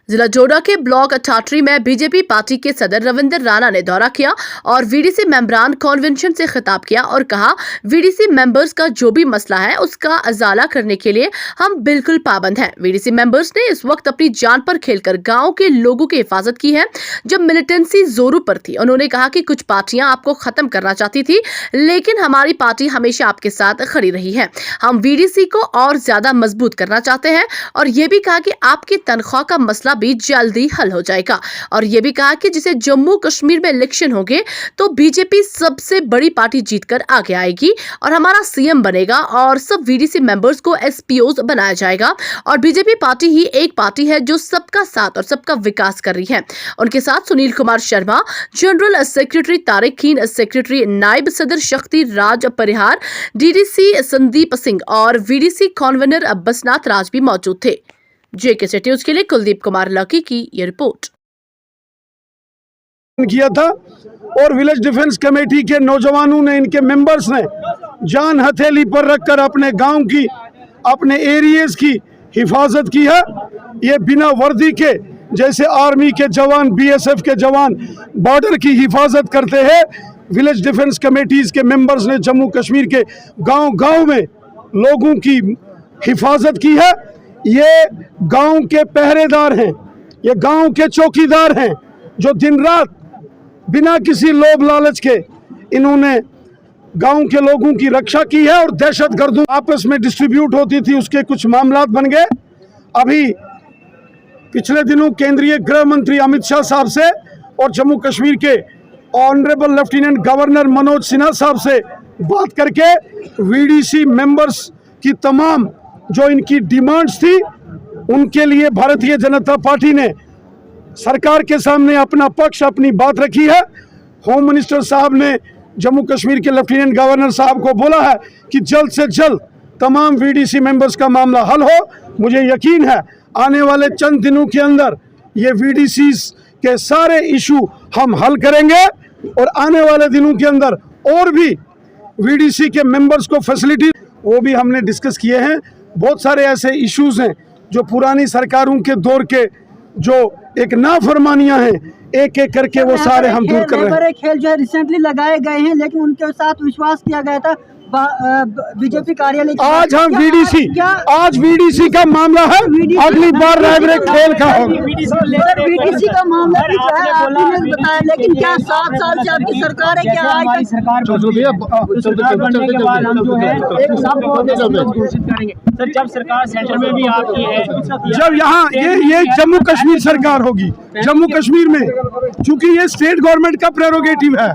जिला डोडा के ब्लॉक अठाटरी में बीजेपी पार्टी के सदर रविंदर राणा ने दौरा किया और वीडीसी मेंबरान कन्वेंशन से खिताब किया और कहा, वीडीसी मेंबर्स का जो भी मसला है उसका अजाला करने के लिए हम बिल्कुल पाबंद हैं। वीडीसी मेंबर्स ने इस वक्त अपनी जान पर खेलकर गांव के लोगों की हिफाजत की है जब मिलिटेंसी जोरों पर थी। उन्होंने कहा कि कुछ पार्टियां आपको खत्म करना चाहती थी, लेकिन हमारी पार्टी हमेशा आपके साथ खड़ी रही है। हम वीडीसी को और ज्यादा मजबूत करना चाहते हैं और ये भी कहा कि आपकी तनख्वाह का मसला भी जल्दी हल हो जाएगा। और ये भी कहा कि जिसे जम्मू कश्मीर में इलेक्शन होंगे तो बीजेपी सबसे बड़ी पार्टी जीतकर आगे आएगी और हमारा सीएम बनेगा और सब वीडीसी मेंबर्स को एसपीओज बनाया जाएगा और बीजेपी पार्टी ही एक पार्टी है जो सबका साथ और सबका विकास कर रही है। उनके साथ सुनील कुमार शर्मा, जनरल सेक्रेटरी तारिक खीन, सेक्रेटरी नायब सदर शक्ति राज परिहार, डीडीसी संदीप सिंह और वीडीसी कन्वीनर अब्बासनाथ राज भी मौजूद थे। जेके सिटी न्यूज़ के लिए कुलदीप कुमार लकी की ये रिपोर्ट किया था और विलेज डिफेंस कमेटी के नौजवानों ने, इनके मेंबर्स ने जान हथेली पर रखकर अपने गांव की, अपने एरियाज की हिफाजत की है। ये बिना वर्दी के, जैसे आर्मी के जवान, बीएसएफ के जवान बॉर्डर की हिफाजत करते हैं, विलेज डिफेंस कमेटीज के मेंबर्स ने जम्मू कश्मीर के गांव-गांव में लोगों की हिफाजत की है। ये गांव के पहरेदार हैं, ये गांव के चौकीदार हैं जो दिन रात बिना किसी लोभ लालच के इन्होंने गांव के लोगों की रक्षा की है। और दहशतगर्दों आपस में डिस्ट्रीब्यूट होती थी, उसके कुछ मामलात बन गए। अभी पिछले दिनों केंद्रीय गृह मंत्री अमित शाह साहब से और जम्मू कश्मीर के honourable lieutenant governor Manoj Sinha साहब से बात करके वीडीसी मेंबर्स की तमाम जो इनकी डिमांड्स थी उनके लिए भारतीय जनता पार्टी ने सरकार के सामने अपना पक्ष, अपनी बात रखी है। होम मिनिस्टर साहब ने जम्मू कश्मीर के लेफ्टिनेंट गवर्नर साहब को बोला है कि जल्द से जल्द तमाम वीडीसी मेंबर्स का मामला हल हो। मुझे यकीन है आने वाले चंद दिनों के अंदर ये वीडीसीज के सारे इशू हम हल करेंगे और आने वाले दिनों के अंदर और भी वीडीसी के मेंबर्स को फैसिलिटी वो भी हमने डिस्कस किए हैं। बहुत सारे ऐसे इश्यूज हैं जो पुरानी सरकारों के दौर के जो एक नाफरमानियां हैं, एक एक करके वो सारे हम दूर कर रहे हैं। खेल जो है रिसेंटली लगाए गए हैं, लेकिन उनके साथ विश्वास किया गया था बीजेपी कार्यालय। आज हम वीडीसी का मामला है, अगली बार रायबरेली खेल का होगा। वीडीसी का मामला भी जो है आपने बताया, लेकिन क्या 7 साल से आपकी सरकार है, क्या आज सरकार बनने के बाद हम जो है एक सब घोषित करेंगे सर, जब सरकार सेंटर में भी आपकी है, जब यहाँ ये जम्मू कश्मीर सरकार होगी, जम्मू कश्मीर में, चूंकि ये स्टेट गवर्नमेंट का प्रेरोगेटिव है,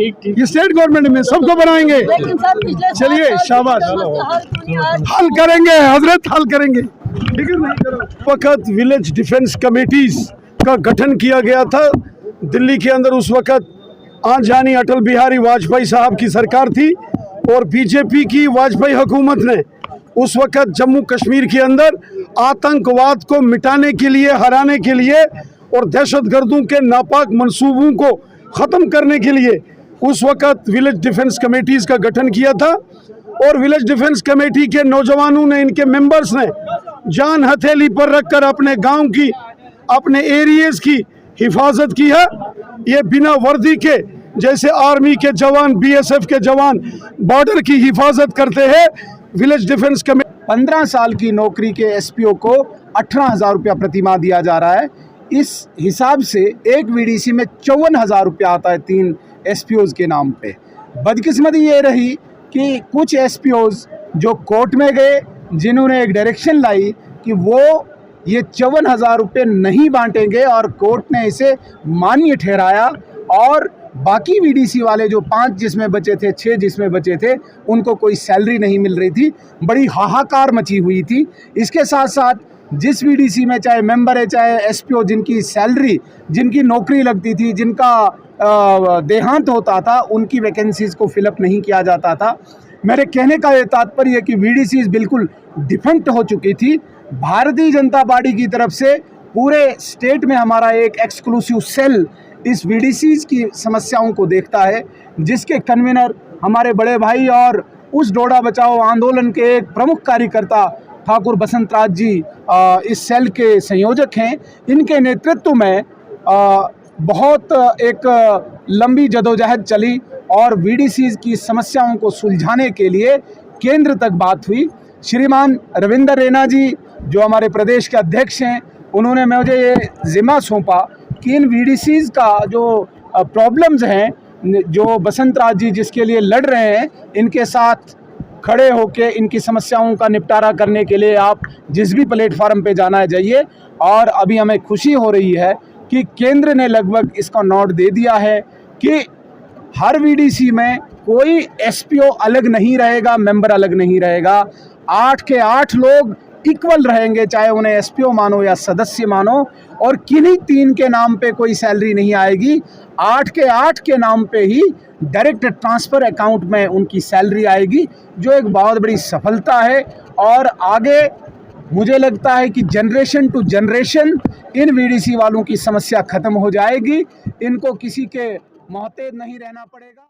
ये स्टेट गवर्नमेंट में सबको बनाएंगे। चलिए शाबाश, हल करेंगे हजरत, हल करेंगे। ठीक है। वक्त विलेज डिफेंस कमेटीज का गठन किया गया था दिल्ली के अंदर। उस वक्त आंजानी अटल बिहारी वाजपेयी साहब की सरकार थी और बीजेपी की वाजपेयी हुकूमत ने उस वक्त जम्मू कश्मीर के अंदर आतंकवाद को मिटाने के लिए, हराने के लिए और दहशतगर्दों के नापाक मंसूबों को ख़त्म करने के लिए उस वक्त विलेज डिफेंस कमेटीज़ का गठन किया था। और विलेज डिफेंस कमेटी के नौजवानों ने, इनके मेंबर्स ने जान हथेली पर रखकर अपने गांव की, अपने एरियाज की हिफाजत की है। ये बिना वर्दी के, जैसे आर्मी के जवान, बीएसएफ के जवान बॉर्डर की हिफाजत करते हैं। विलेज डिफेंस कमेटी 15 साल की नौकरी के एसपीओ को 18,000 रुपया प्रतिमाह दिया जा रहा है। इस हिसाब से एक वीडीसी में 54,000 रुपया आता है 3 एसपीओज के नाम पे। बदकिस्मती ये रही कि कुछ एसपीओज जो कोर्ट में गए, जिन्होंने एक डायरेक्शन लाई कि वो ये 54,000 रुपये नहीं बांटेंगे और कोर्ट ने इसे मान्य ठहराया और बाकी वीडीसी वाले जो 5 जिसमें बचे थे, 6 जिसमें बचे थे, उनको कोई सैलरी नहीं मिल रही थी। बड़ी हाहाकार मची हुई थी। इसके साथ साथ जिस वीडीसी में चाहे मेंबर है, चाहे एसपीओ, जिनकी सैलरी, जिनकी नौकरी लगती थी, जिनका देहांत होता था, उनकी वैकेंसीज़ को फिलअप नहीं किया जाता था। मेरे कहने का ये तात्पर्य है कि वीडीसीज बिल्कुल डिफंक्ट हो चुकी थी। भारतीय जनता पार्टी की तरफ से पूरे स्टेट में हमारा एक एक्सक्लूसिव सेल इस वीडीसीज की समस्याओं को देखता है, जिसके कन्वीनर हमारे बड़े भाई और उस डोडा बचाओ आंदोलन के एक प्रमुख कार्यकर्ता ठाकुर बसंत राज जी इस सेल के संयोजक हैं। इनके नेतृत्व में बहुत एक लंबी जदोजहद चली और वीडीसीज की समस्याओं को सुलझाने के लिए केंद्र तक बात हुई। श्रीमान रविंदर रैना जी जो हमारे प्रदेश के अध्यक्ष हैं, उन्होंने मुझे ये जिम्मा सौंपा कि इन वीडीसीज का जो प्रॉब्लम्स हैं, जो बसंत राज जी जिसके लिए लड़ रहे हैं, इनके साथ खड़े होकर इनकी समस्याओं का निपटारा करने के लिए आप जिस भी प्लेटफार्म पे जाना है जाइए। और अभी हमें खुशी हो रही है कि केंद्र ने लगभग इसका नोट दे दिया है कि हर वीडीसी में कोई एसपीओ अलग नहीं रहेगा, मेंबर अलग नहीं रहेगा। 8 के 8 लोग इक्वल रहेंगे, चाहे उन्हें एसपीओ मानो या सदस्य मानो, और किन्हीं 3 के नाम पे कोई सैलरी नहीं आएगी। 8 के 8 के नाम पे ही डायरेक्ट ट्रांसफ़र अकाउंट में उनकी सैलरी आएगी, जो एक बहुत बड़ी सफलता है। और आगे मुझे लगता है कि जनरेशन टू जनरेशन इन वीडीसी वालों की समस्या ख़त्म हो जाएगी, इनको किसी के मोहताज नहीं रहना पड़ेगा।